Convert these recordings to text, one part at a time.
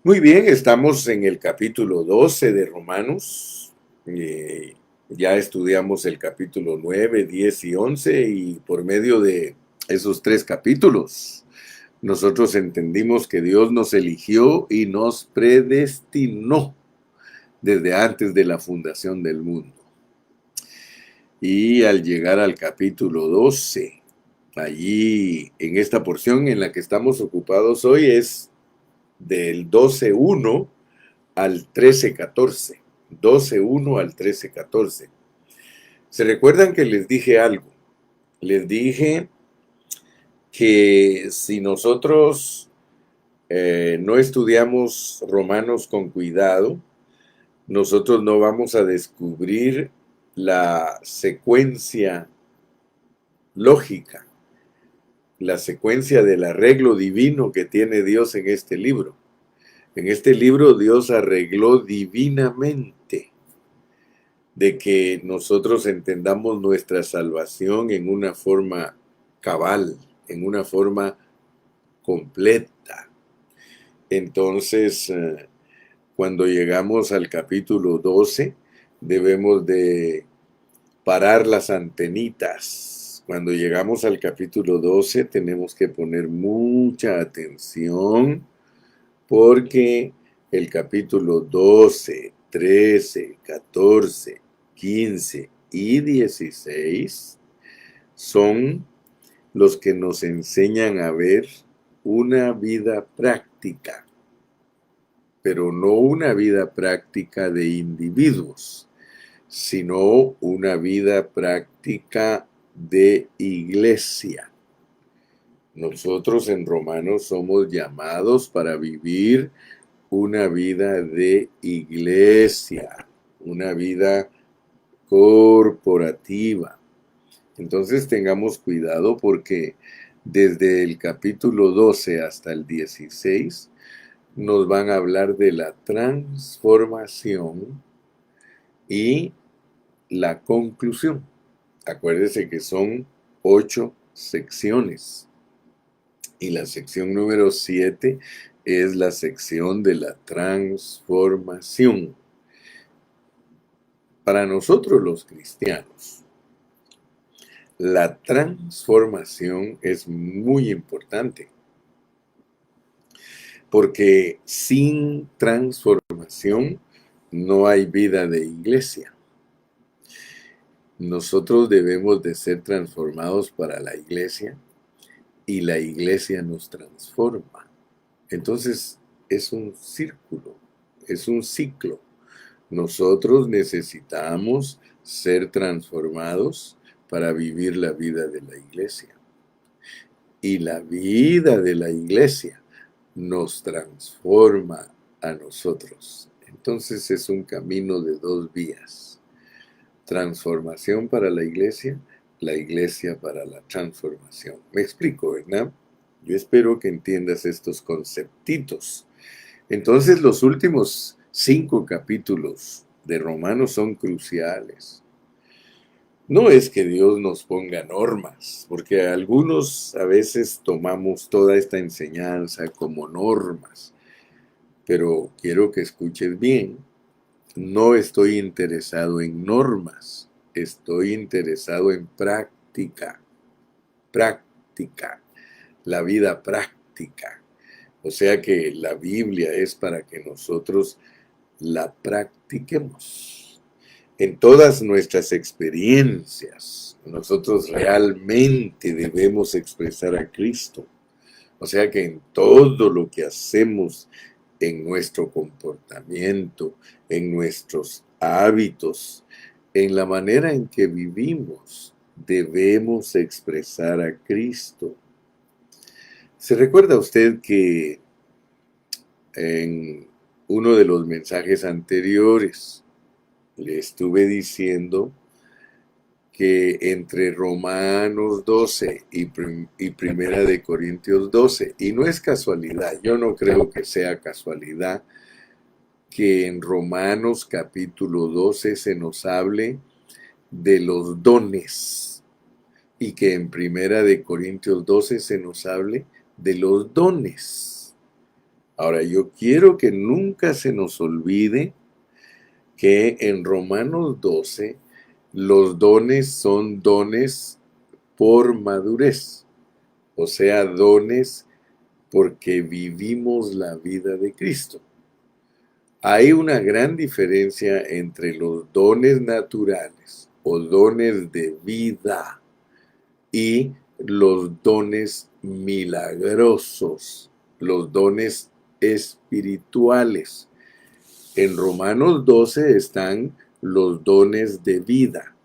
Muy bien, estamos en el capítulo 12 de Romanos. Ya estudiamos el capítulo 9, 10 y 11 y por medio de esos tres capítulos nosotros entendimos que Dios nos eligió y nos predestinó desde antes de la fundación del mundo. Y al llegar al capítulo 12, allí en esta porción en la que estamos ocupados hoy es del 12:1 al 13:14. 12:1 al 13:14. ¿Se recuerdan que les dije algo? Les dije que si nosotros no estudiamos Romanos con cuidado, nosotros no vamos a descubrir la secuencia lógica, la secuencia del arreglo divino que tiene Dios en este libro. En este libro Dios arregló divinamente de que nosotros entendamos nuestra salvación en una forma cabal, en una forma completa. Entonces, cuando llegamos al capítulo 12, debemos de parar las antenitas. Cuando llegamos al capítulo 12, tenemos que poner mucha atención porque el capítulo 12, 13, 14, 15 y 16 son los que nos enseñan a ver una vida práctica, pero no una vida práctica de individuos, sino una vida práctica de iglesia. Nosotros en Romanos somos llamados para vivir una vida de iglesia, una vida corporativa. Entonces tengamos cuidado porque desde el capítulo 12 hasta el 16 nos van a hablar de la transformación y la conclusión. Acuérdese que son 8 secciones y la sección número 7 es la sección de la transformación. Para nosotros los cristianos, la transformación es muy importante, porque sin transformación no hay vida de iglesia. Nosotros debemos de ser transformados para la iglesia y la iglesia nos transforma. Entonces es un círculo, es un ciclo. Nosotros necesitamos ser transformados para vivir la vida de la iglesia. Y la vida de la iglesia nos transforma a nosotros. Entonces es un camino de dos vías. Transformación para la iglesia para la transformación. Me explico, ¿verdad? Yo espero que entiendas estos conceptitos. Entonces los últimos 5 capítulos de Romanos son cruciales. No es que Dios nos ponga normas, porque algunos a veces tomamos toda esta enseñanza como normas, pero quiero que escuches bien, no estoy interesado en normas, estoy interesado en práctica, práctica, la vida práctica. O sea que la Biblia es para que nosotros la practiquemos. En todas nuestras experiencias, nosotros realmente debemos expresar a Cristo. O sea que en todo lo que hacemos, en nuestro comportamiento, en nuestros hábitos, en la manera en que vivimos, debemos expresar a Cristo. ¿Se recuerda usted que en uno de los mensajes anteriores le estuve diciendo que entre Romanos 12 y Primera de Corintios 12, y no es casualidad, yo no creo que sea casualidad que en Romanos capítulo 12 se nos hable de los dones y que en Primera de Corintios 12 se nos hable de los dones. Ahora, yo quiero que nunca se nos olvide que en Romanos 12 los dones son dones por madurez, o sea, dones porque vivimos la vida de Cristo. Hay una gran diferencia entre los dones naturales o dones de vida y los dones milagrosos, los dones espirituales. En Romanos 12 están los dones de vida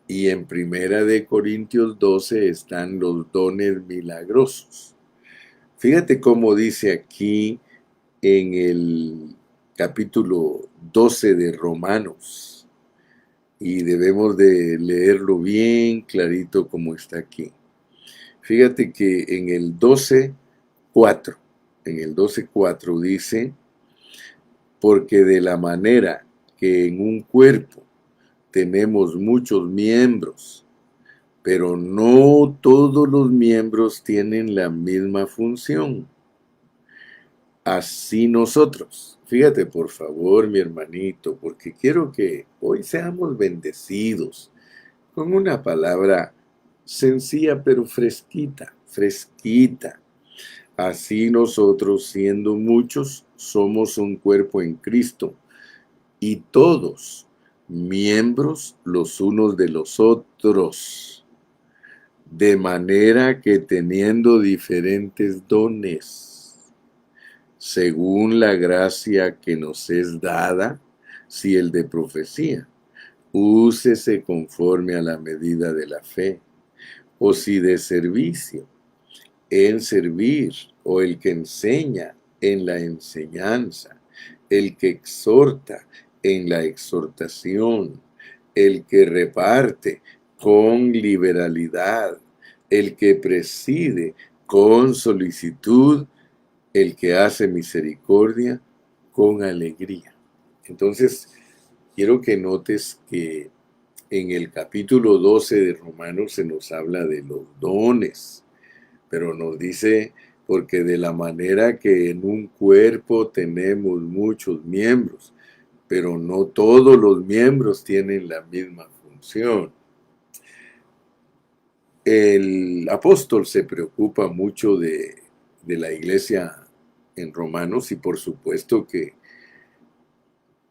y en Primera de Corintios 12 están los dones milagrosos. Fíjate cómo dice aquí en el capítulo 12 de Romanos, y debemos de leerlo bien clarito como está aquí. Fíjate que en el 12:4 dice, porque de la manera que en un cuerpo tenemos muchos miembros, pero no todos los miembros tienen la misma función. Así nosotros. Fíjate, por favor, mi hermanito, porque quiero que hoy seamos bendecidos con una palabra sencilla pero fresquita, fresquita. Así nosotros, siendo muchos, somos un cuerpo en Cristo y todos miembros los unos de los otros, de manera que teniendo diferentes dones, según la gracia que nos es dada, si el de profecía, úsese conforme a la medida de la fe, o si de servicio, en servir, o el que enseña, en la enseñanza, el que exhorta, en la exhortación, el que reparte, con liberalidad, el que preside, con solicitud, el que hace misericordia, con alegría. Entonces, quiero que notes que en el capítulo 12 de Romanos se nos habla de los dones, pero nos dice, porque de la manera que en un cuerpo tenemos muchos miembros, pero no todos los miembros tienen la misma función. El apóstol se preocupa mucho de la iglesia en Romanos y por supuesto que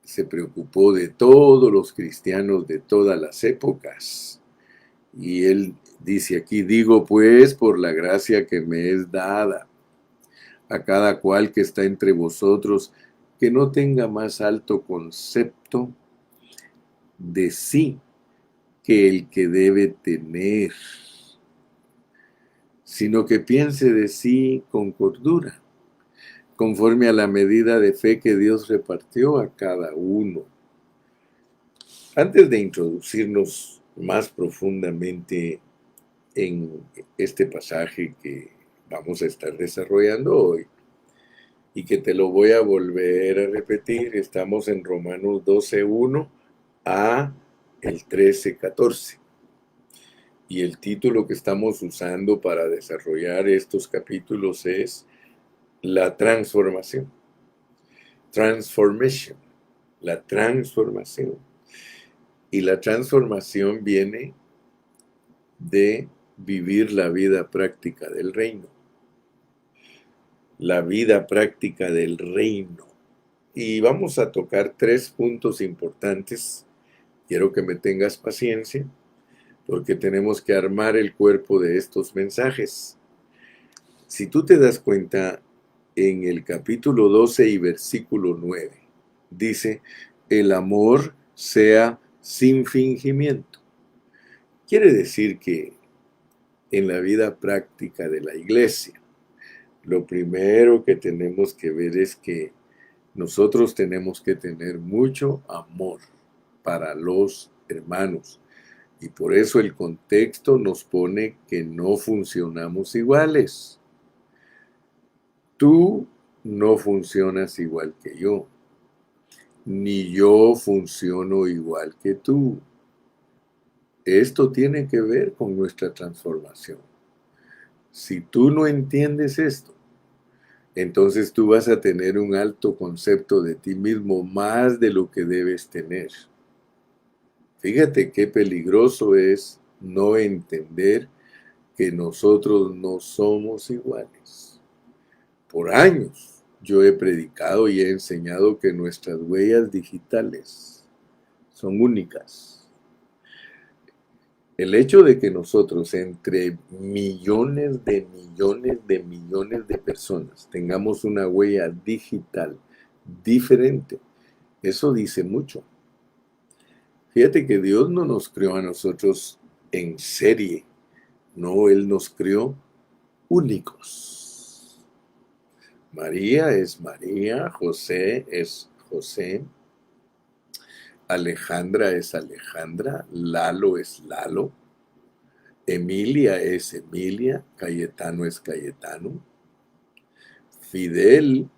se preocupó de todos los cristianos de todas las épocas. Y él dice aquí, digo pues por la gracia que me es dada a cada cual que está entre vosotros, que no tenga más alto concepto de sí que el que debe tener, sino que piense de sí con cordura, conforme a la medida de fe que Dios repartió a cada uno. Antes de introducirnos más profundamente en este pasaje que vamos a estar desarrollando hoy, y que te lo voy a volver a repetir, estamos en Romanos 12:1 a el 13:14. Y el título que estamos usando para desarrollar estos capítulos es la transformación. Transformation. La transformación. Y la transformación viene de vivir la vida práctica del reino. La vida práctica del reino. Y vamos a tocar 3 puntos importantes. Quiero que me tengas paciencia, porque tenemos que armar el cuerpo de estos mensajes. Si tú te das cuenta, en el capítulo 12 y versículo 9, dice, el amor sea sin fingimiento. Quiere decir que en la vida práctica de la iglesia, lo primero que tenemos que ver es que nosotros tenemos que tener mucho amor para los hermanos. Y por eso el contexto nos pone que no funcionamos iguales. Tú no funcionas igual que yo, ni yo funciono igual que tú. Esto tiene que ver con nuestra transformación. Si tú no entiendes esto, entonces tú vas a tener un alto concepto de ti mismo, más de lo que debes tener. Fíjate qué peligroso es no entender que nosotros no somos iguales. Por años yo he predicado y he enseñado que nuestras huellas digitales son únicas. El hecho de que nosotros entre millones de millones de millones de personas tengamos una huella digital diferente, eso dice mucho. Fíjate que Dios no nos creó a nosotros en serie, no, Él nos creó únicos. María es María, José es José, Alejandra es Alejandra, Lalo es Lalo, Emilia es Emilia, Cayetano es Cayetano, Fidel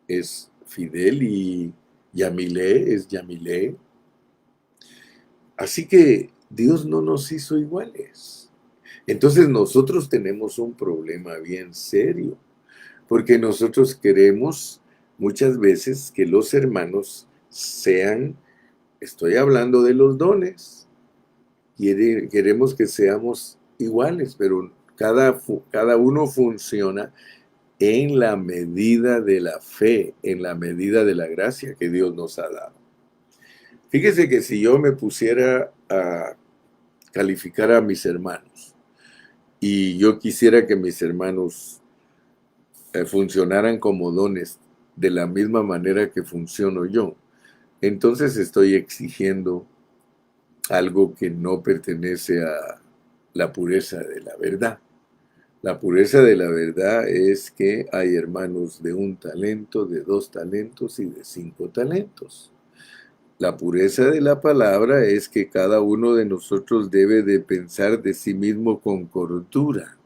es Fidel y Yamilé es Yamilé. Así que Dios no nos hizo iguales. Entonces nosotros tenemos un problema bien serio, porque nosotros queremos muchas veces que los hermanos sean, estoy hablando de los dones, queremos que seamos iguales, pero cada uno funciona en la medida de la fe, en la medida de la gracia que Dios nos ha dado. Fíjese que si yo me pusiera a calificar a mis hermanos y yo quisiera que mis hermanos funcionaran como dones de la misma manera que funciono yo, entonces estoy exigiendo algo que no pertenece a la pureza de la verdad. La pureza de la verdad es que hay hermanos de 1 talento, de 2 talentos y de 5 talentos. La pureza de la palabra es que cada uno de nosotros debe de pensar de sí mismo con cordura,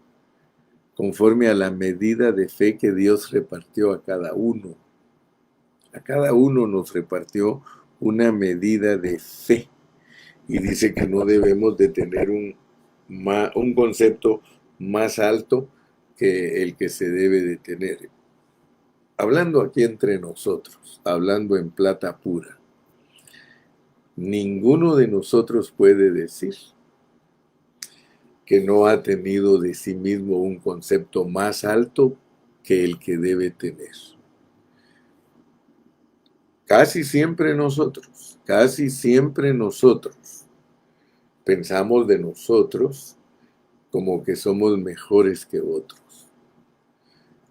conforme a la medida de fe que Dios repartió a cada uno. A cada uno nos repartió una medida de fe. Y dice que no debemos de tener un concepto más alto que el que se debe de tener. Hablando aquí entre nosotros, hablando en plata pura, ninguno de nosotros puede decir que no ha tenido de sí mismo un concepto más alto que el que debe tener. Casi siempre nosotros pensamos de nosotros como que somos mejores que otros.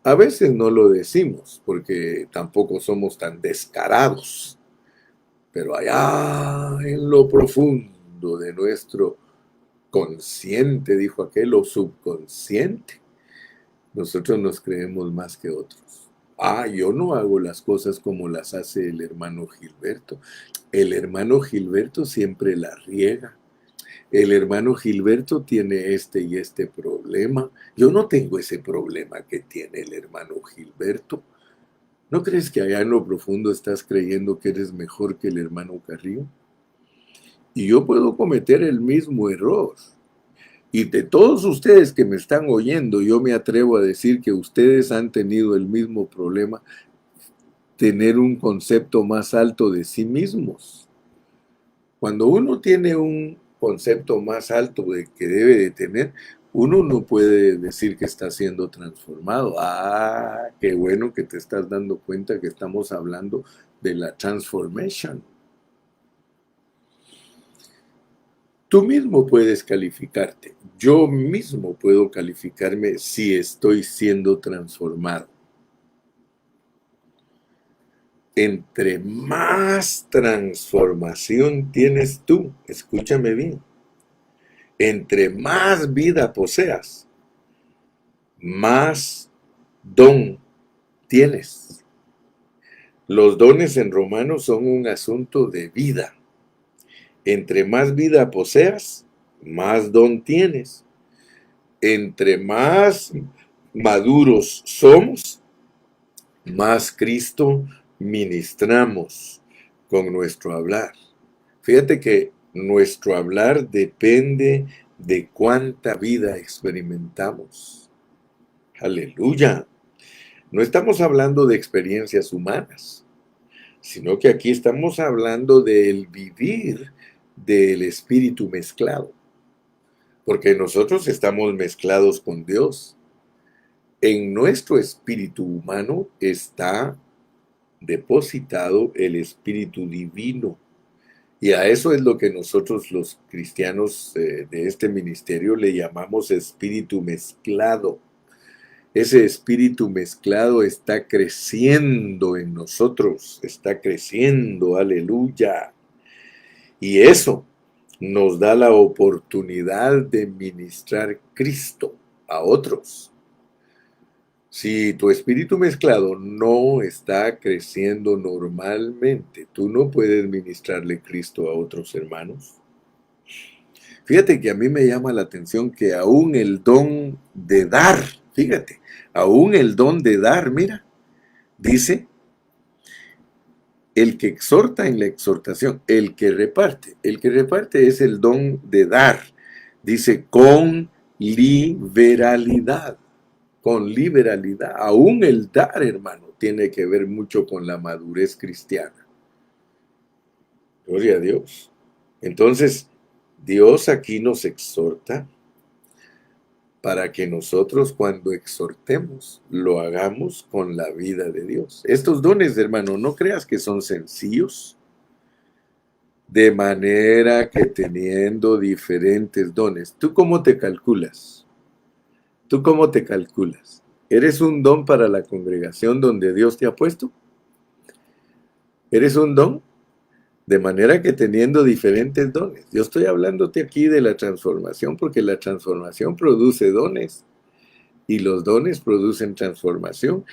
A veces no lo decimos porque tampoco somos tan descarados, pero allá en lo profundo de nuestro consciente, dijo aquel, o subconsciente, nosotros nos creemos más que otros. Yo no hago las cosas como las hace el hermano Gilberto. El hermano Gilberto siempre la riega. El hermano Gilberto tiene este y este problema. Yo no tengo ese problema que tiene el hermano Gilberto. ¿No crees que allá en lo profundo estás creyendo que eres mejor que el hermano Carrillo? Y yo puedo cometer el mismo error. Y de todos ustedes que me están oyendo, yo me atrevo a decir que ustedes han tenido el mismo problema, tener un concepto más alto de sí mismos. Cuando uno tiene un concepto más alto de que debe de tener, uno no puede decir que está siendo transformado. Qué bueno que te estás dando cuenta que estamos hablando de la transformation. Tú mismo puedes calificarte. Yo mismo puedo calificarme si estoy siendo transformado. Entre más transformación tienes tú, escúchame bien, entre más vida poseas, más don tienes. Los dones en Romanos son un asunto de vida. Entre más vida poseas, más don tienes. Entre más maduros somos, más Cristo ministramos con nuestro hablar. Fíjate que nuestro hablar depende de cuánta vida experimentamos. Aleluya. No estamos hablando de experiencias humanas, sino que aquí estamos hablando del vivir del espíritu mezclado, porque nosotros estamos mezclados con Dios. En nuestro espíritu humano está depositado el espíritu divino. Y a eso es lo que nosotros los cristianos de este ministerio le llamamos espíritu mezclado. Ese espíritu mezclado está creciendo en nosotros, está creciendo, aleluya. Y eso nos da la oportunidad de ministrar Cristo a otros. Si tu espíritu mezclado no está creciendo normalmente, tú no puedes ministrarle Cristo a otros hermanos. Fíjate que a mí me llama la atención que aún el don de dar, fíjate, aún el don de dar, mira, dice, el que exhorta en la exhortación, el que reparte es el don de dar, dice, con liberalidad, aún el dar, hermano, tiene que ver mucho con la madurez cristiana. Gloria a Dios. Entonces, Dios aquí nos exhorta para que nosotros cuando exhortemos lo hagamos con la vida de Dios. Estos dones, hermano, no creas que son sencillos, de manera que teniendo diferentes dones, ¿tú cómo te calculas? ¿Tú cómo te calculas? ¿Eres un don para la congregación donde Dios te ha puesto? ¿Eres un don? De manera que teniendo diferentes dones. Yo estoy hablándote aquí de la transformación porque la transformación produce dones y los dones producen transformación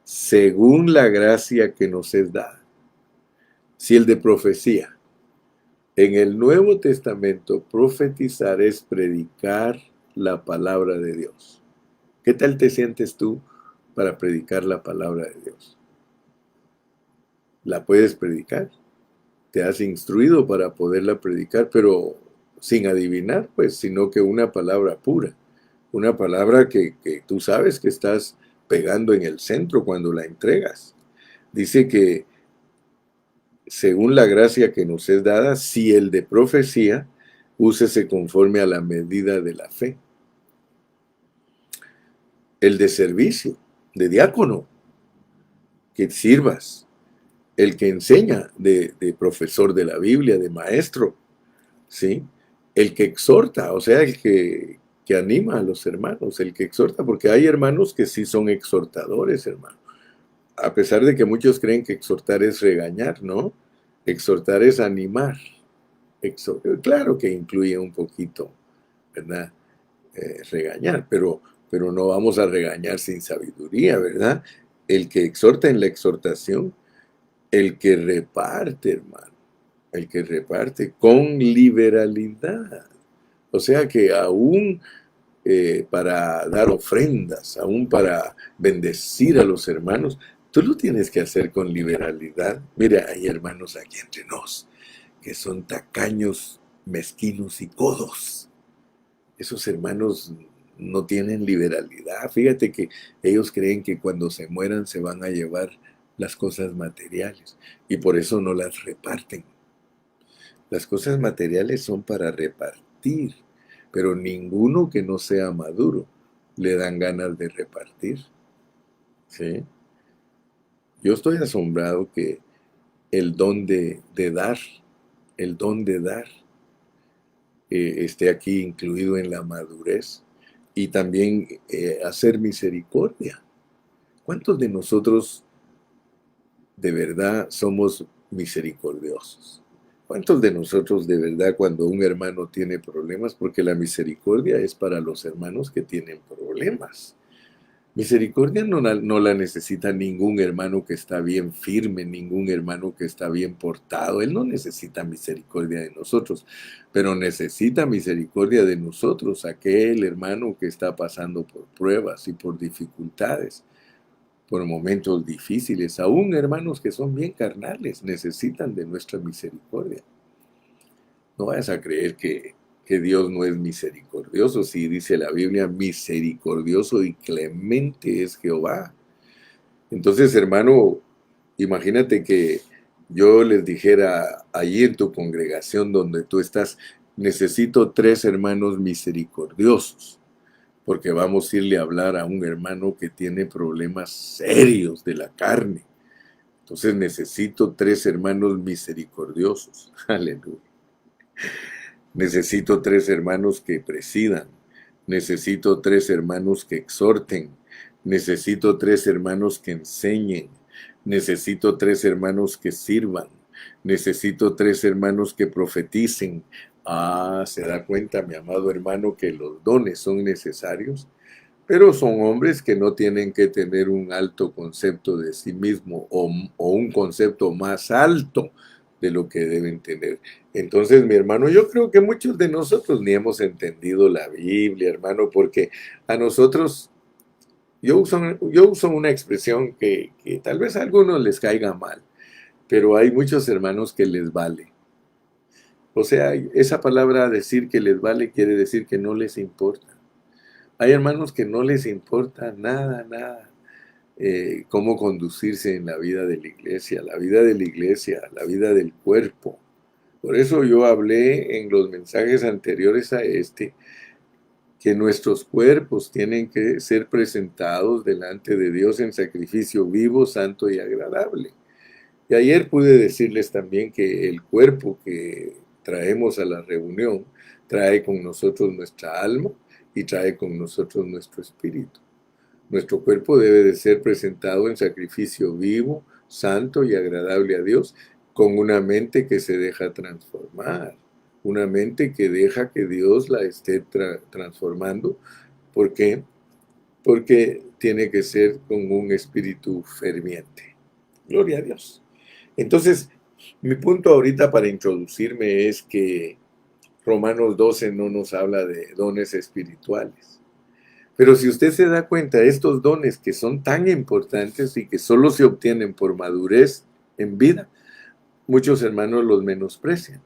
según la gracia que nos es dada. Si el de profecía, en el Nuevo Testamento profetizar es predicar la palabra de Dios. ¿Qué tal te sientes tú para predicar la palabra de Dios? ¿La puedes predicar? ¿Te has instruido para poderla predicar, pero sin adivinar, pues, sino que una palabra pura? Una palabra que tú sabes que estás pegando en el centro cuando la entregas. Dice que según la gracia que nos es dada, si el de profecía, úsese conforme a la medida de la fe. El de servicio, de diácono, que sirvas. El que enseña, de profesor de la Biblia, de maestro, ¿sí? El que exhorta, o sea, el que anima a los hermanos, el que exhorta, porque hay hermanos que sí son exhortadores, hermano. A pesar de que muchos creen que exhortar es regañar, ¿no? Exhortar es animar. Claro que incluye un poquito, ¿verdad? Regañar, pero no vamos a regañar sin sabiduría, ¿verdad? El que exhorta en la exhortación, el que reparte, hermano, el que reparte con liberalidad. O sea que aún para dar ofrendas, aún para bendecir a los hermanos, tú lo tienes que hacer con liberalidad. Mira, hay hermanos aquí entre nos que son tacaños, mezquinos y codos. Esos hermanos no tienen liberalidad. Fíjate que ellos creen que cuando se mueran se van a llevar las cosas materiales y por eso no las reparten. Las cosas materiales son para repartir, pero ninguno que no sea maduro le dan ganas de repartir. ¿Sí? Yo estoy asombrado que el don de dar, el don de dar, esté aquí incluido en la madurez y también hacer misericordia. ¿Cuántos de nosotros de verdad somos misericordiosos? ¿Cuántos de nosotros de verdad cuando un hermano tiene problemas, porque la misericordia es para los hermanos que tienen problemas? Misericordia no la necesita ningún hermano que está bien firme, ningún hermano que está bien portado. Él no necesita misericordia de nosotros, pero necesita misericordia de nosotros, aquel hermano que está pasando por pruebas y por dificultades, por momentos difíciles. Aún hermanos que son bien carnales necesitan de nuestra misericordia. No vayas a creer que Dios no es misericordioso. Si dice la Biblia, misericordioso y clemente es Jehová. Entonces, hermano, imagínate que yo les dijera allí en tu congregación donde tú estás, necesito 3 hermanos misericordiosos, porque vamos a irle a hablar a un hermano que tiene problemas serios de la carne. Entonces necesito 3 hermanos misericordiosos. Aleluya. Necesito 3 hermanos que presidan. Necesito 3 hermanos que exhorten. Necesito 3 hermanos que enseñen. Necesito 3 hermanos que sirvan. Necesito 3 hermanos que profeticen. Ah, ¿se da cuenta, mi amado hermano, que los dones son necesarios? Pero son hombres que no tienen que tener un alto concepto de sí mismo o un concepto más alto de lo que deben tener. Entonces, mi hermano, yo creo que muchos de nosotros ni hemos entendido la Biblia, hermano, porque a nosotros, yo uso una expresión que tal vez a algunos les caiga mal, pero hay muchos hermanos que les vale. O sea, esa palabra decir que les vale quiere decir que no les importa. Hay hermanos que no les importa nada, nada, cómo conducirse en la vida de la iglesia, la vida del cuerpo. Por eso yo hablé en los mensajes anteriores a este, que nuestros cuerpos tienen que ser presentados delante de Dios en sacrificio vivo, santo y agradable. Y ayer pude decirles también que el cuerpo que traemos a la reunión trae con nosotros nuestra alma y trae con nosotros nuestro espíritu. Nuestro cuerpo debe de ser presentado en sacrificio vivo, santo y agradable a Dios, con una mente que se deja transformar, una mente que deja que Dios la esté transformando. ¿Por qué? Porque tiene que ser con un espíritu ferviente. Gloria a Dios. Entonces, mi punto ahorita para introducirme es que Romanos 12 no nos habla de dones espirituales. Pero si usted se da cuenta, estos dones que son tan importantes y que solo se obtienen por madurez en vida, muchos hermanos los menosprecian.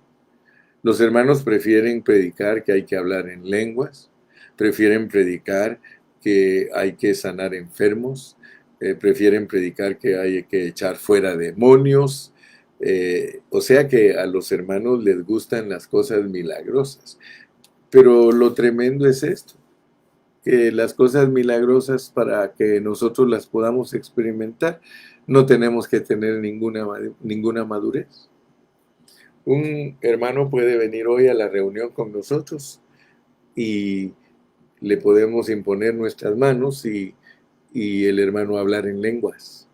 Los hermanos prefieren predicar que hay que hablar en lenguas, prefieren predicar que hay que sanar enfermos, prefieren predicar que hay que echar fuera demonios. O sea que a los hermanos les gustan las cosas milagrosas. Pero lo tremendo es esto, que las cosas milagrosas para que nosotros las podamos experimentar, no tenemos que tener ninguna madurez. Un hermano puede venir hoy a la reunión con nosotros y le podemos imponer nuestras manos y el hermano hablar en lenguas.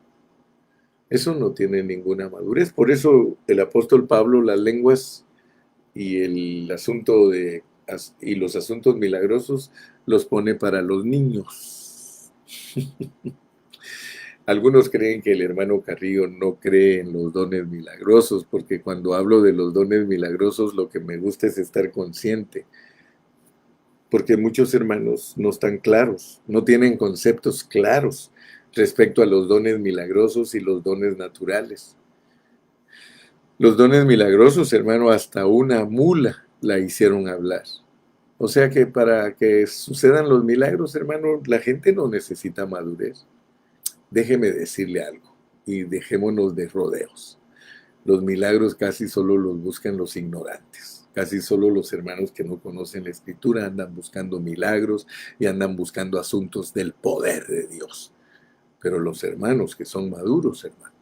Eso no tiene ninguna madurez. Por eso el apóstol Pablo, las lenguas y el asunto y los asuntos milagrosos los pone para los niños. Algunos creen que el hermano Carrillo no cree en los dones milagrosos, porque cuando hablo de los dones milagrosos lo que me gusta es estar consciente, porque muchos hermanos no están claros, no tienen conceptos claros respecto a los dones milagrosos y los dones naturales. Los dones milagrosos, hermano, hasta una mula la hicieron hablar. O sea que para que sucedan los milagros, hermano, la gente no necesita madurez. Déjeme decirle algo y dejémonos de rodeos. Los milagros casi solo los buscan los ignorantes. Casi solo los hermanos que no conocen la escritura andan buscando milagros y andan buscando asuntos del poder de Dios. Pero los hermanos que son maduros, hermano,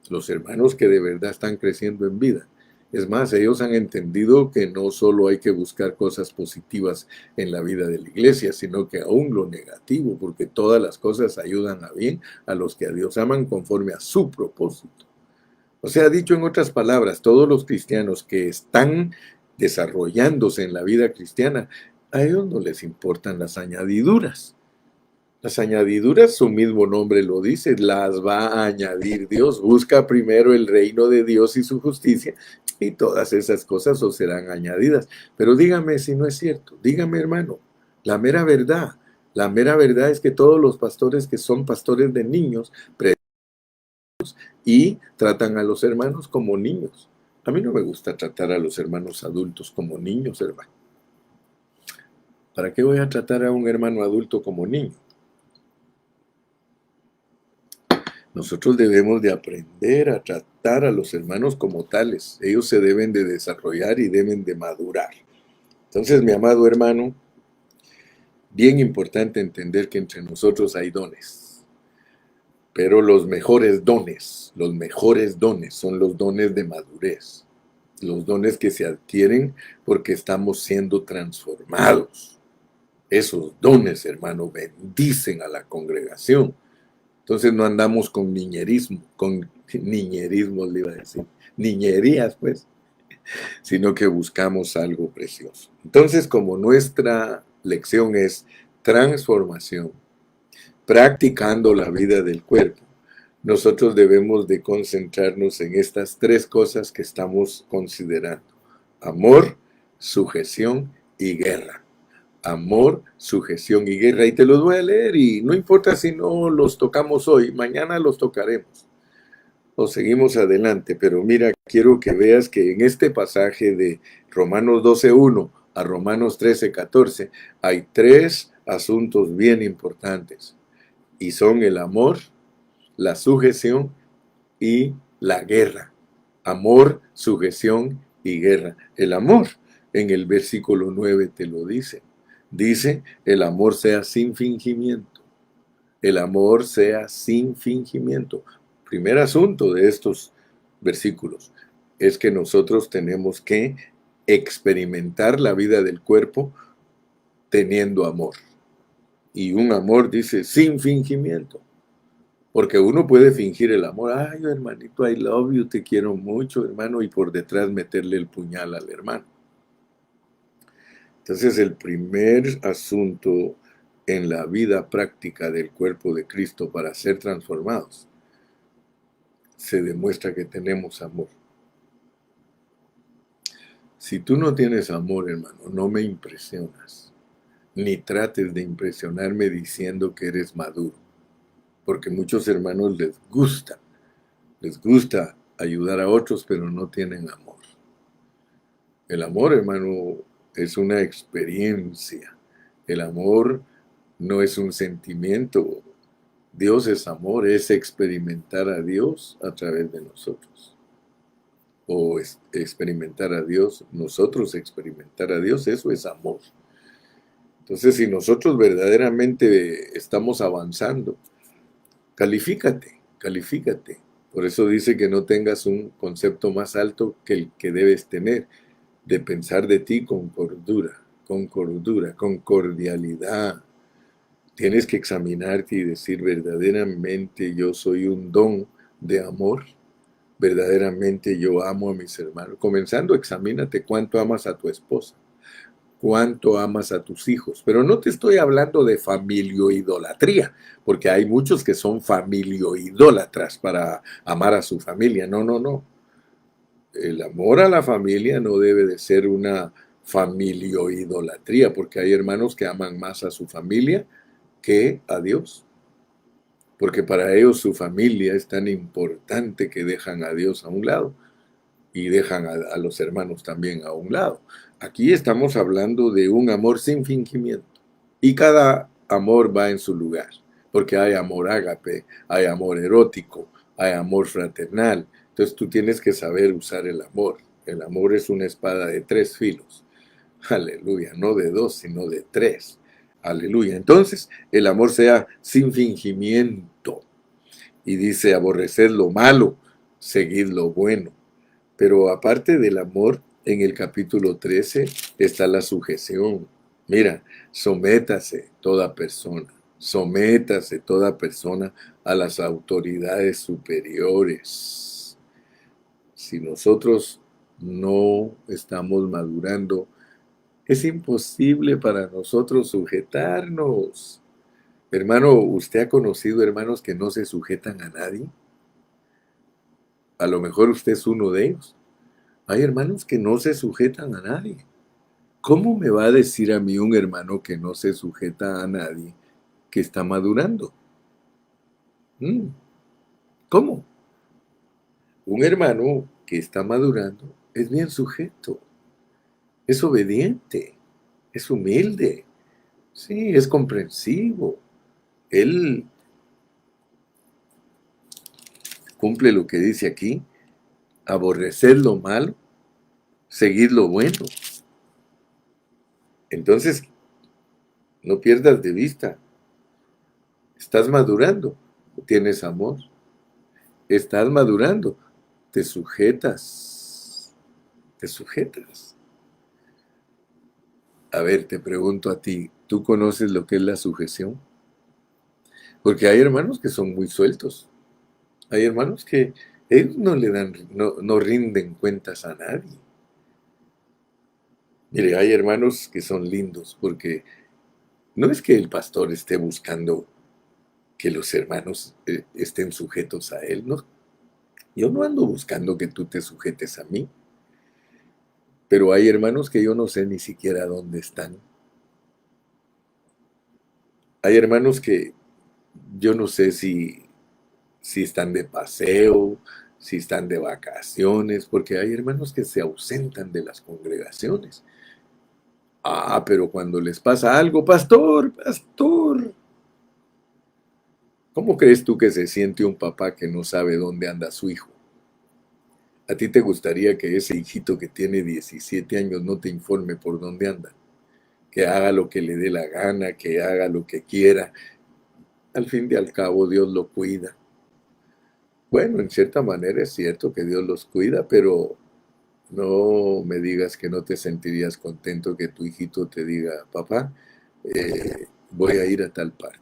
los hermanos que de verdad están creciendo en vida, es más, ellos han entendido que no solo hay que buscar cosas positivas en la vida de la iglesia, sino que aún lo negativo, porque todas las cosas ayudan a bien a los que a Dios aman conforme a su propósito. O sea, dicho en otras palabras, todos los cristianos que están desarrollándose en la vida cristiana, a ellos no les importan las añadiduras. Las añadiduras, su mismo nombre lo dice, las va a añadir Dios. Busca primero el reino de Dios y su justicia y todas esas cosas os serán añadidas. Pero dígame si no es cierto, dígame hermano, la mera verdad es que todos los pastores que son pastores de niños y tratan a los hermanos como niños. A mí no me gusta tratar a los hermanos adultos como niños, hermano. ¿Para qué voy a tratar a un hermano adulto como niño? Nosotros debemos de aprender a tratar a los hermanos como tales. Ellos se deben de desarrollar y deben de madurar. Entonces, mi amado hermano, bien importante entender que entre nosotros hay dones. Pero los mejores dones son los dones de madurez. Los dones que se adquieren porque estamos siendo transformados. Esos dones, hermano, bendicen a la congregación. Entonces no andamos con niñerismo le iba a decir, niñerías pues, sino que buscamos algo precioso. Entonces, como nuestra lección es transformación, practicando la vida del cuerpo, nosotros debemos de concentrarnos en estas tres cosas que estamos considerando: amor, sujeción y guerra. Amor, sujeción y guerra. Y te los voy a leer y no importa si no los tocamos hoy, mañana los tocaremos o seguimos adelante. Pero mira, quiero que veas que en este pasaje de Romanos 12:1 a Romanos 13:14 hay tres asuntos bien importantes y son el amor, la sujeción y la guerra. Amor, sujeción y guerra. El amor, en el versículo 9 te lo dice. Dice, el amor sea sin fingimiento. El amor sea sin fingimiento. Primer asunto de estos versículos es que nosotros tenemos que experimentar la vida del cuerpo teniendo amor. Y un amor, dice, sin fingimiento. Porque uno puede fingir el amor. Ay, hermanito, I love you, te quiero mucho, hermano, y por detrás meterle el puñal al hermano. Entonces, el primer asunto en la vida práctica del cuerpo de Cristo para ser transformados, se demuestra que tenemos amor. Si tú no tienes amor, hermano, no me impresionas. Ni trates de impresionarme diciendo que eres maduro. Porque muchos hermanos les gusta ayudar a otros, pero no tienen amor. El amor, hermano, es una experiencia. El amor no es un sentimiento. Dios es amor, es experimentar a Dios a través de nosotros. O experimentar a Dios, nosotros experimentar a Dios, eso es amor. Entonces, si nosotros verdaderamente estamos avanzando, califícate. Por eso dice que no tengas un concepto más alto que el que debes tener, de pensar de ti con cordura, con cordialidad. Tienes que examinarte y decir, verdaderamente yo soy un don de amor, verdaderamente yo amo a mis hermanos. Comenzando, examínate cuánto amas a tu esposa, cuánto amas a tus hijos. Pero no te estoy hablando de familioidolatría, porque hay muchos que son familioidólatras para amar a su familia. No. El amor a la familia no debe de ser una familioidolatría, porque hay hermanos que aman más a su familia que a Dios. Porque para ellos su familia es tan importante que dejan a Dios a un lado y dejan a los hermanos también a un lado. Aquí estamos hablando de un amor sin fingimiento. Y cada amor va en su lugar, porque hay amor ágape, hay amor erótico, hay amor fraternal. Entonces tú tienes que saber usar el amor. El amor es una espada de tres filos. Aleluya, no de dos, sino de tres. Aleluya. Entonces, el amor sea sin fingimiento. Y dice, aborreced lo malo, seguid lo bueno. Pero aparte del amor, en el capítulo 13 está la sujeción. Mira, sométase toda persona a las autoridades superiores. Si nosotros no estamos madurando, es imposible para nosotros sujetarnos. Hermano, ¿usted ha conocido hermanos que no se sujetan a nadie? A lo mejor usted es uno de ellos. Hay hermanos que no se sujetan a nadie. ¿Cómo me va a decir a mí un hermano que no se sujeta a nadie que está madurando? ¿Cómo? Un hermano que está madurando es bien sujeto, es obediente, es humilde, sí, es comprensivo. Él cumple lo que dice aquí, aborreced lo malo, seguid lo bueno. Entonces, no pierdas de vista, estás madurando, tienes amor, estás madurando, te sujetas, te sujetas. A ver, te pregunto a ti, ¿tú conoces lo que es la sujeción? Porque hay hermanos que son muy sueltos, hay hermanos que ellos no rinden cuentas a nadie. Mire, hay hermanos que son lindos, porque no es que el pastor esté buscando que los hermanos estén sujetos a él, no. Yo no ando buscando que tú te sujetes a mí, pero hay hermanos que yo no sé ni siquiera dónde están. Hay hermanos que yo no sé si están de paseo, si están de vacaciones, porque hay hermanos que se ausentan de las congregaciones. Ah, pero cuando les pasa algo, pastor, pastor, ¿cómo crees tú que se siente un papá que no sabe dónde anda su hijo? ¿A ti te gustaría que ese hijito que tiene 17 años no te informe por dónde anda? Que haga lo que le dé la gana, que haga lo que quiera. Al fin y al cabo, Dios lo cuida. Bueno, en cierta manera es cierto que Dios los cuida, pero no me digas que no te sentirías contento que tu hijito te diga, papá, voy a ir a tal parte.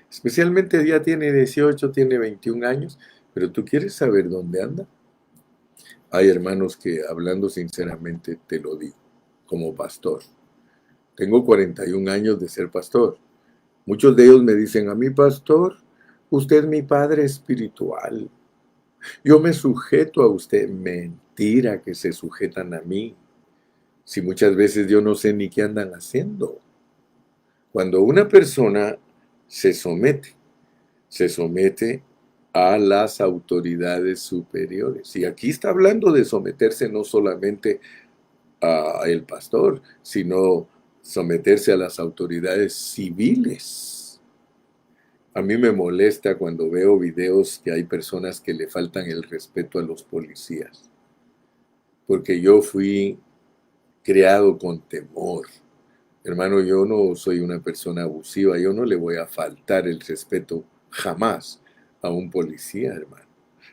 Especialmente ya tiene 18, tiene 21 años, pero tú quieres saber dónde anda. Hay hermanos que, hablando sinceramente, te lo digo, como pastor. Tengo 41 años de ser pastor. Muchos de ellos me dicen, a mí, pastor, usted es mi padre espiritual. Yo me sujeto a usted. Mentira que se sujetan a mí. Si muchas veces yo no sé ni qué andan haciendo. Cuando una persona se somete a las autoridades superiores. Y aquí está hablando de someterse no solamente a el pastor, sino someterse a las autoridades civiles. A mí me molesta cuando veo videos que hay personas que le faltan el respeto a los policías, porque yo fui criado con temor. Hermano, yo no soy una persona abusiva, yo no le voy a faltar el respeto jamás a un policía, hermano.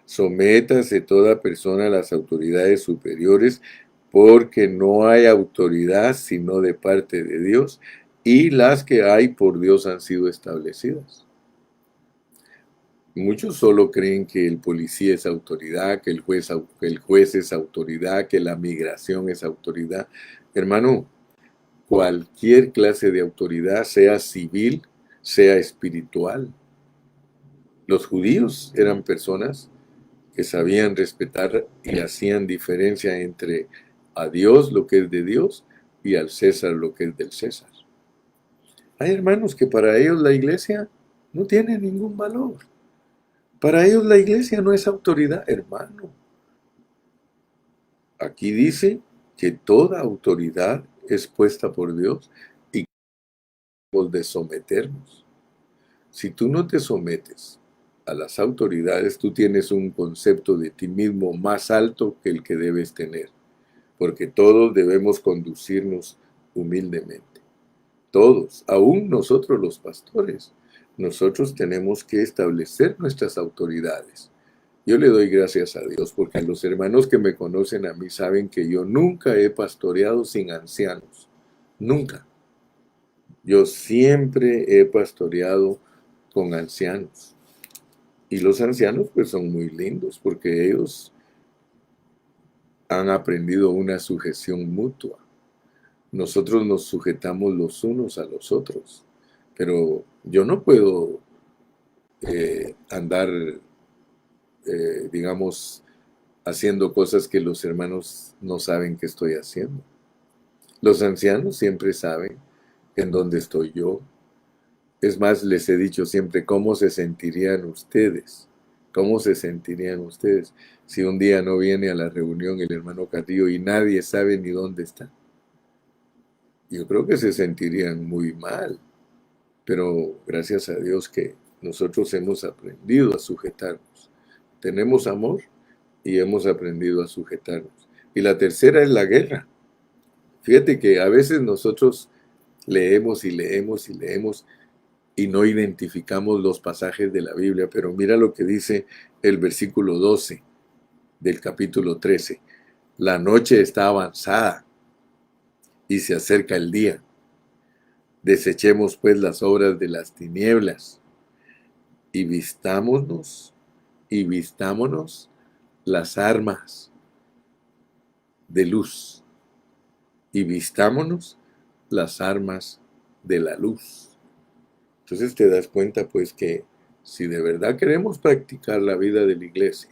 Sométase toda persona a las autoridades superiores, porque no hay autoridad sino de parte de Dios, y las que hay por Dios han sido establecidas. Muchos solo creen que el policía es autoridad, que el juez es autoridad, que la migración es autoridad. Hermano, cualquier clase de autoridad, sea civil, sea espiritual. Los judíos eran personas que sabían respetar y hacían diferencia entre a Dios lo que es de Dios y al César lo que es del César. Hay hermanos que para ellos la iglesia no tiene ningún valor. Para ellos la iglesia no es autoridad, hermano. Aquí dice que toda autoridad es puesta por Dios y hemos de someternos. Si tú no te sometes a las autoridades, tú tienes un concepto de ti mismo más alto que el que debes tener, porque todos debemos conducirnos humildemente. Todos, aún nosotros los pastores, nosotros tenemos que establecer nuestras autoridades. Yo le doy gracias a Dios porque los hermanos que me conocen a mí saben que yo nunca he pastoreado sin ancianos. Nunca. Yo siempre he pastoreado con ancianos. Y los ancianos pues son muy lindos porque ellos han aprendido una sujeción mutua. Nosotros nos sujetamos los unos a los otros. Pero yo no puedo andar, digamos, haciendo cosas que los hermanos no saben que estoy haciendo. Los ancianos siempre saben en dónde estoy yo. Es más, les he dicho siempre, ¿cómo se sentirían ustedes? ¿Cómo se sentirían ustedes si un día no viene a la reunión el hermano Carrillo y nadie sabe ni dónde está? Yo creo que se sentirían muy mal, pero gracias a Dios que nosotros hemos aprendido a sujetarnos. tenemos amor y hemos aprendido a sujetarnos. Y la tercera es la guerra. Fíjate que a veces nosotros leemos y leemos y leemos y no identificamos los pasajes de la Biblia, pero mira lo que dice el versículo 12 del capítulo 13. La noche está avanzada y se acerca el día. Desechemos pues las obras de las tinieblas y vistámonos las armas de luz. Y vistámonos las armas de la luz. Entonces te das cuenta pues que si de verdad queremos practicar la vida de la iglesia,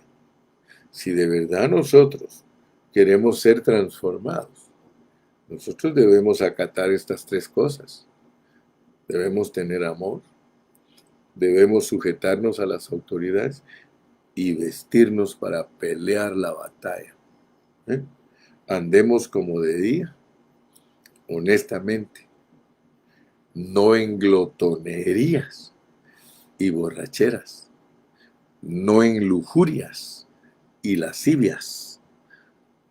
si de verdad nosotros queremos ser transformados, nosotros debemos acatar estas tres cosas. Debemos tener amor, debemos sujetarnos a las autoridades y vestirnos para pelear la batalla. Andemos como de día, honestamente, no en glotonerías y borracheras, no en lujurias y lascivias,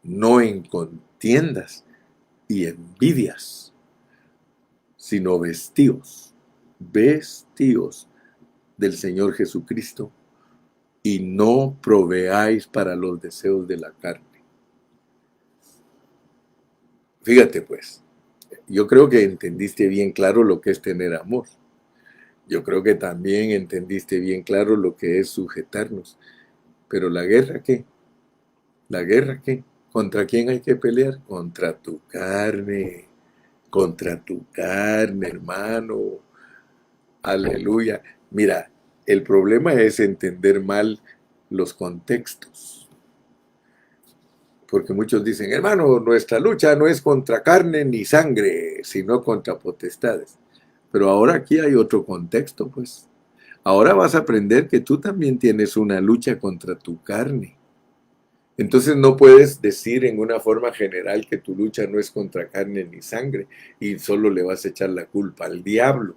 no en contiendas y envidias, sino vestidos del Señor Jesucristo, y no proveáis para los deseos de la carne. Fíjate pues, yo creo que entendiste bien claro lo que es tener amor. Yo creo que también entendiste bien claro lo que es sujetarnos. Pero ¿la guerra qué? ¿La guerra qué? ¿Contra quién hay que pelear? Contra tu carne. Contra tu carne, hermano. Aleluya. Mira, el problema es entender mal los contextos. Porque muchos dicen, hermano, nuestra lucha no es contra carne ni sangre, sino contra potestades. Pero ahora aquí hay otro contexto, pues. Ahora vas a aprender que tú también tienes una lucha contra tu carne. Entonces no puedes decir en una forma general que tu lucha no es contra carne ni sangre y solo le vas a echar la culpa al diablo.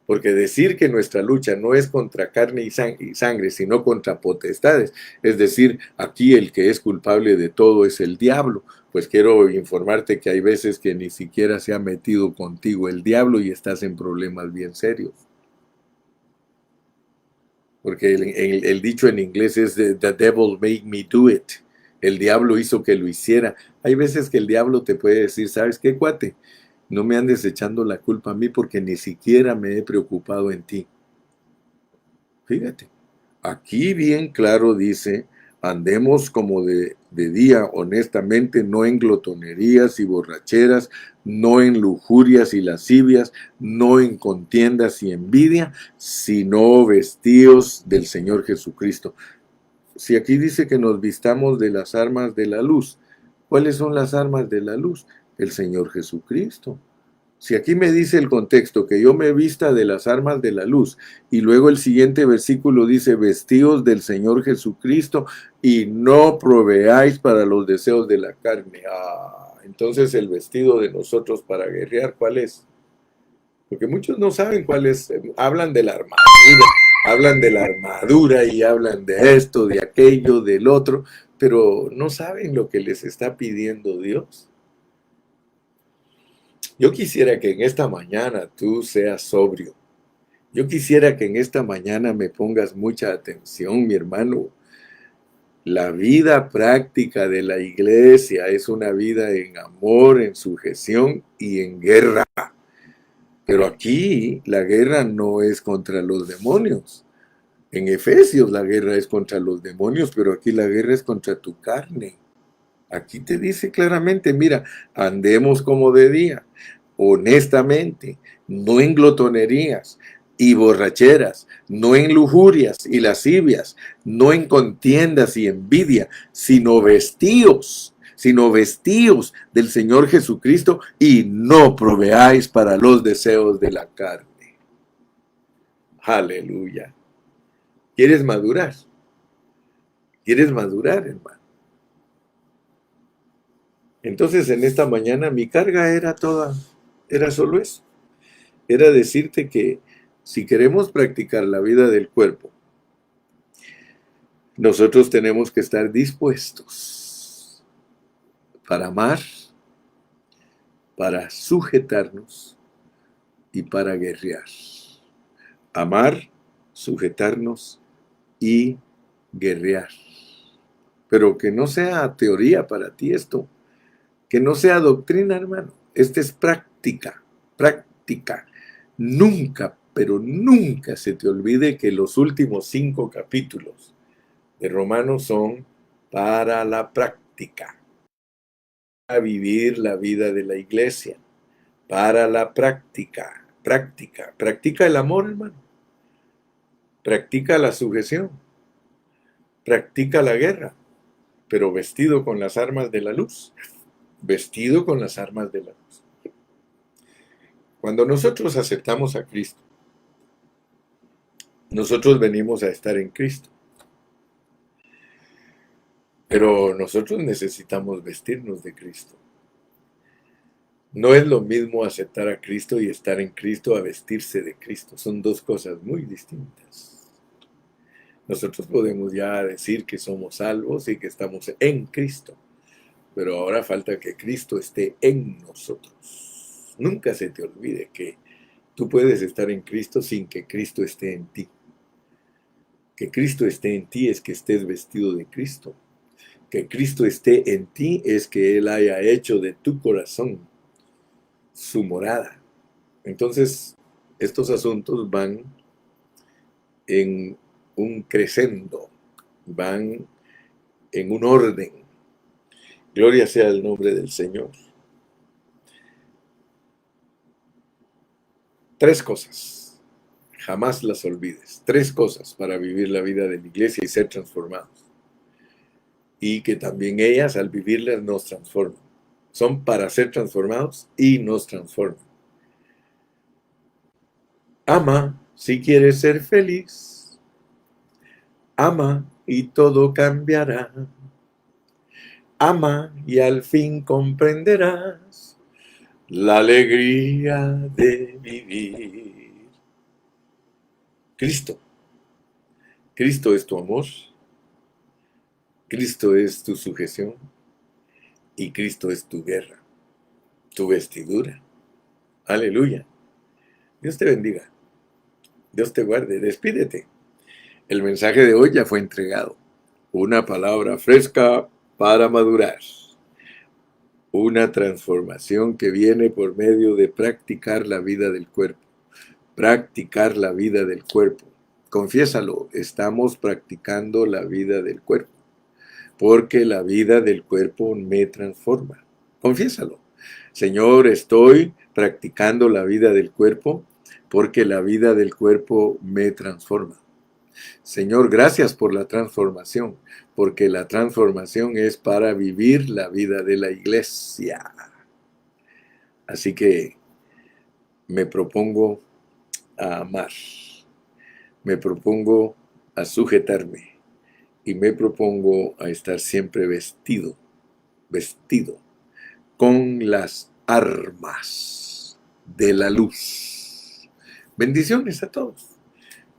Porque decir que nuestra lucha no es contra carne y sangre, sino contra potestades, es decir, aquí el que es culpable de todo es el diablo. Pues quiero informarte que hay veces que ni siquiera se ha metido contigo el diablo y estás en problemas bien serios. Porque el dicho en inglés es "The devil made me do it". El diablo hizo que lo hiciera. Hay veces que el diablo te puede decir, ¿sabes qué, cuate? No me andes echando la culpa a mí porque ni siquiera me he preocupado en ti. Fíjate, aquí bien claro dice, andemos como de día, honestamente, no en glotonerías y borracheras, no en lujurias y lascivias, no en contiendas y envidia, sino vestidos del Señor Jesucristo. Si aquí dice que nos vistamos de las armas de la luz, ¿cuáles son las armas de la luz? El Señor Jesucristo. Si aquí me dice el contexto que yo me vista de las armas de la luz y luego el siguiente versículo dice vestidos del Señor Jesucristo y no proveáis para los deseos de la carne. Entonces el vestido de nosotros para guerrear, ¿cuál es? Porque muchos no saben cuál es. Hablan de la armadura y hablan de esto, de aquello, del otro, pero no saben lo que les está pidiendo Dios. Yo quisiera que en esta mañana tú seas sobrio. Yo quisiera que en esta mañana me pongas mucha atención, mi hermano. La vida práctica de la iglesia es una vida en amor, en sujeción y en guerra. Pero aquí la guerra no es contra los demonios. En Efesios la guerra es contra los demonios, pero aquí la guerra es contra tu carne. Aquí te dice claramente, mira, andemos como de día, honestamente, no en glotonerías y borracheras, no en lujurias y lascivias, no en contiendas y envidia, sino vestidos del Señor Jesucristo y no proveáis para los deseos de la carne. Aleluya. ¿Quieres madurar? ¿Quieres madurar, hermano? Entonces en esta mañana mi carga era solo eso. Era decirte que si queremos practicar la vida del cuerpo, nosotros tenemos que estar dispuestos para amar, para sujetarnos y para guerrear. Amar, sujetarnos y guerrear. Pero que no sea teoría para ti esto, que no sea doctrina, hermano. Esta es práctica, práctica. Nunca, pero nunca se te olvide que los últimos 5 capítulos de Romanos son para la práctica, para vivir la vida de la iglesia, para la práctica, práctica. Practica el amor, hermano. Practica la sujeción. Practica la guerra, pero vestido con las armas de la luz. Vestido con las armas de la luz. Cuando nosotros aceptamos a Cristo, nosotros venimos a estar en Cristo. Pero nosotros necesitamos vestirnos de Cristo. No es lo mismo aceptar a Cristo y estar en Cristo a vestirse de Cristo. Son dos cosas muy distintas. Nosotros podemos ya decir que somos salvos y que estamos en Cristo. Pero ahora falta que Cristo esté en nosotros. Nunca se te olvide que tú puedes estar en Cristo sin que Cristo esté en ti. Que Cristo esté en ti es que estés vestido de Cristo. Que Cristo esté en ti es que Él haya hecho de tu corazón su morada. Entonces, estos asuntos van en un crescendo, van en un orden. Gloria sea el nombre del Señor. 3 cosas, jamás las olvides. 3 cosas para vivir la vida de la iglesia y ser transformados. Y que también ellas, al vivirlas, nos transforman. Son para ser transformados y nos transforman. Ama si quieres ser feliz. Ama y todo cambiará. Ama y al fin comprenderás la alegría de vivir. Cristo. Cristo es tu amor. Cristo es tu sujeción. Y Cristo es tu guerra, tu vestidura. Aleluya. Dios te bendiga. Dios te guarde. Despídete. El mensaje de hoy ya fue entregado. Una palabra fresca para madurar. Una transformación que viene por medio de practicar la vida del cuerpo. Practicar la vida del cuerpo. Confiésalo, estamos practicando la vida del cuerpo. Porque la vida del cuerpo me transforma. Confiésalo. Señor, estoy practicando la vida del cuerpo porque la vida del cuerpo me transforma. Señor, gracias por la transformación, porque la transformación es para vivir la vida de la iglesia. Así que me propongo a amar, me propongo a sujetarme y me propongo a estar siempre vestido con las armas de la luz. Bendiciones a todos.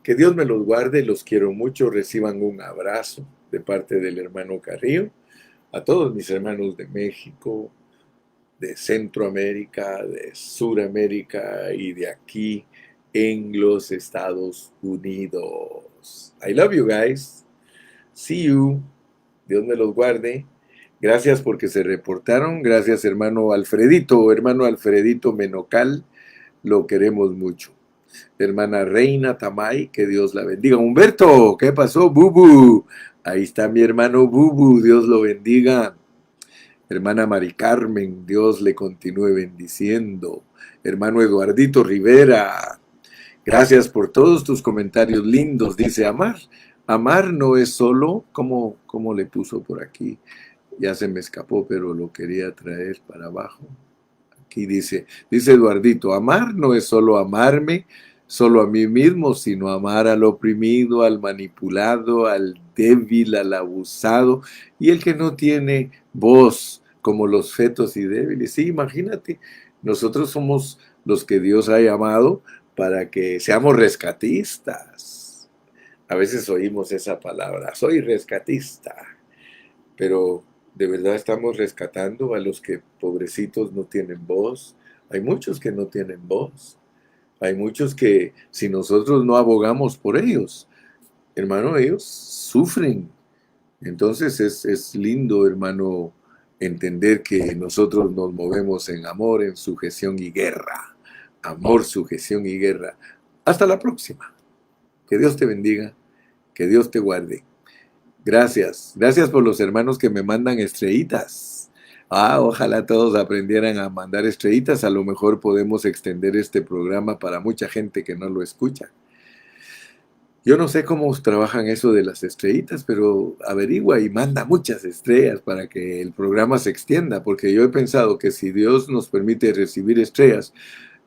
Que Dios me los guarde, los quiero mucho, reciban un abrazo de parte del hermano Carrillo, a todos mis hermanos de México, de Centroamérica, de Suramérica y de aquí en los Estados Unidos. I love you guys. See you. Dios me los guarde. Gracias porque se reportaron. Gracias hermano Alfredito Menocal, lo queremos mucho. Hermana Reina Tamay, que Dios la bendiga. Humberto, ¿qué pasó? Bubu. Ahí está mi hermano Bubu, Dios lo bendiga. Hermana Mari Carmen, Dios le continúe bendiciendo. Hermano Eduardito Rivera, gracias por todos tus comentarios lindos. Dice, amar no es solo, ¿cómo le puso por aquí? Ya se me escapó, pero lo quería traer para abajo. Aquí dice Eduardito, amar no es solo amarme, solo a mí mismo, sino amar al oprimido, al manipulado, al débil, al abusado y el que no tiene voz, como los fetos y débiles. Sí, imagínate, nosotros somos los que Dios ha llamado para que seamos rescatistas. A veces oímos esa palabra, soy rescatista, pero ¿de verdad estamos rescatando a los que pobrecitos no tienen voz? Hay muchos que no tienen voz. Hay muchos que si nosotros no abogamos por ellos, hermano, ellos sufren. Entonces es lindo, hermano, entender que nosotros nos movemos en amor, en sujeción y guerra. Amor, sujeción y guerra. Hasta la próxima. Que Dios te bendiga, que Dios te guarde. Gracias. Gracias por los hermanos que me mandan estrellitas. Ojalá todos aprendieran a mandar estrellitas. A lo mejor podemos extender este programa para mucha gente que no lo escucha. Yo no sé cómo trabajan eso de las estrellitas, pero averigua y manda muchas estrellas para que el programa se extienda, porque yo he pensado que si Dios nos permite recibir estrellas,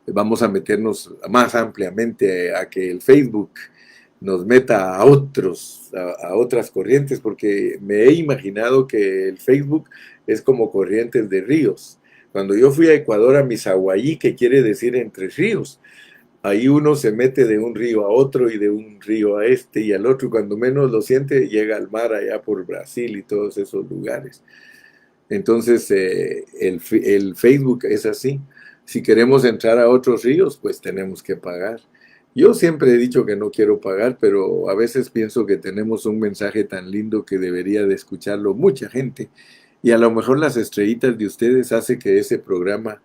vamos a meternos más ampliamente a que el Facebook nos meta a otras corrientes, porque me he imaginado que el Facebook es como corrientes de ríos. Cuando yo fui a Ecuador, a Misahuaí, que quiere decir entre ríos, ahí uno se mete de un río a otro y de un río a este y al otro, y cuando menos lo siente, llega al mar allá por Brasil y todos esos lugares. Entonces, el Facebook es así. Si queremos entrar a otros ríos, pues tenemos que pagar. Yo siempre he dicho que no quiero pagar, pero a veces pienso que tenemos un mensaje tan lindo que debería de escucharlo mucha gente. Y a lo mejor las estrellitas de ustedes hace que ese programa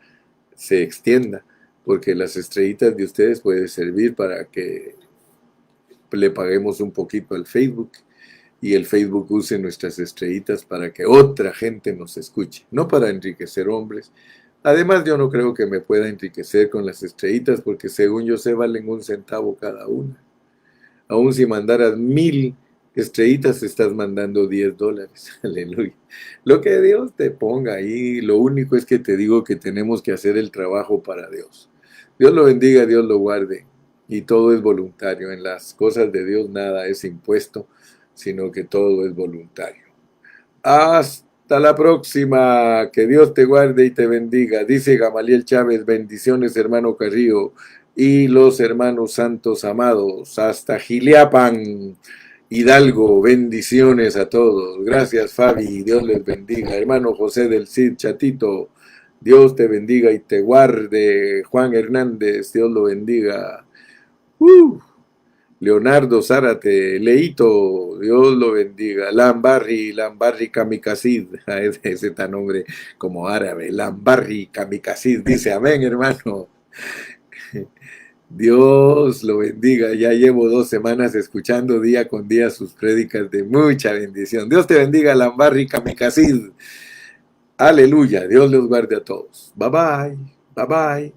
se extienda, porque las estrellitas de ustedes pueden servir para que le paguemos un poquito al Facebook y el Facebook use nuestras estrellitas para que otra gente nos escuche, no para enriquecer hombres. Además, yo no creo que me pueda enriquecer con las estrellitas porque según yo sé valen 1 centavo cada una. Aún si mandaras 1000 estrellitas, estás mandando $10. Aleluya. Lo que Dios te ponga ahí, lo único es que te digo que tenemos que hacer el trabajo para Dios. Dios lo bendiga, Dios lo guarde. Y todo es voluntario. En las cosas de Dios nada es impuesto, sino que todo es voluntario. Hasta la próxima. Que Dios te guarde y te bendiga. Dice Gamaliel Chávez, bendiciones hermano Carrillo y los hermanos santos amados. Hasta Giliapan, Hidalgo, bendiciones a todos. Gracias Fabi, Dios les bendiga. Hermano José del Cid Chatito, Dios te bendiga y te guarde. Juan Hernández, Dios lo bendiga. Leonardo Zárate, Leito, Dios lo bendiga. Lambarri Kamikazid, ese tan nombre como árabe. Lambarri Kamikazid, dice amén, hermano. Dios lo bendiga. Ya llevo 2 semanas escuchando día con día sus prédicas de mucha bendición. Dios te bendiga, Lambarri Kamikazid. Aleluya. Dios los guarde a todos. Bye bye. Bye bye.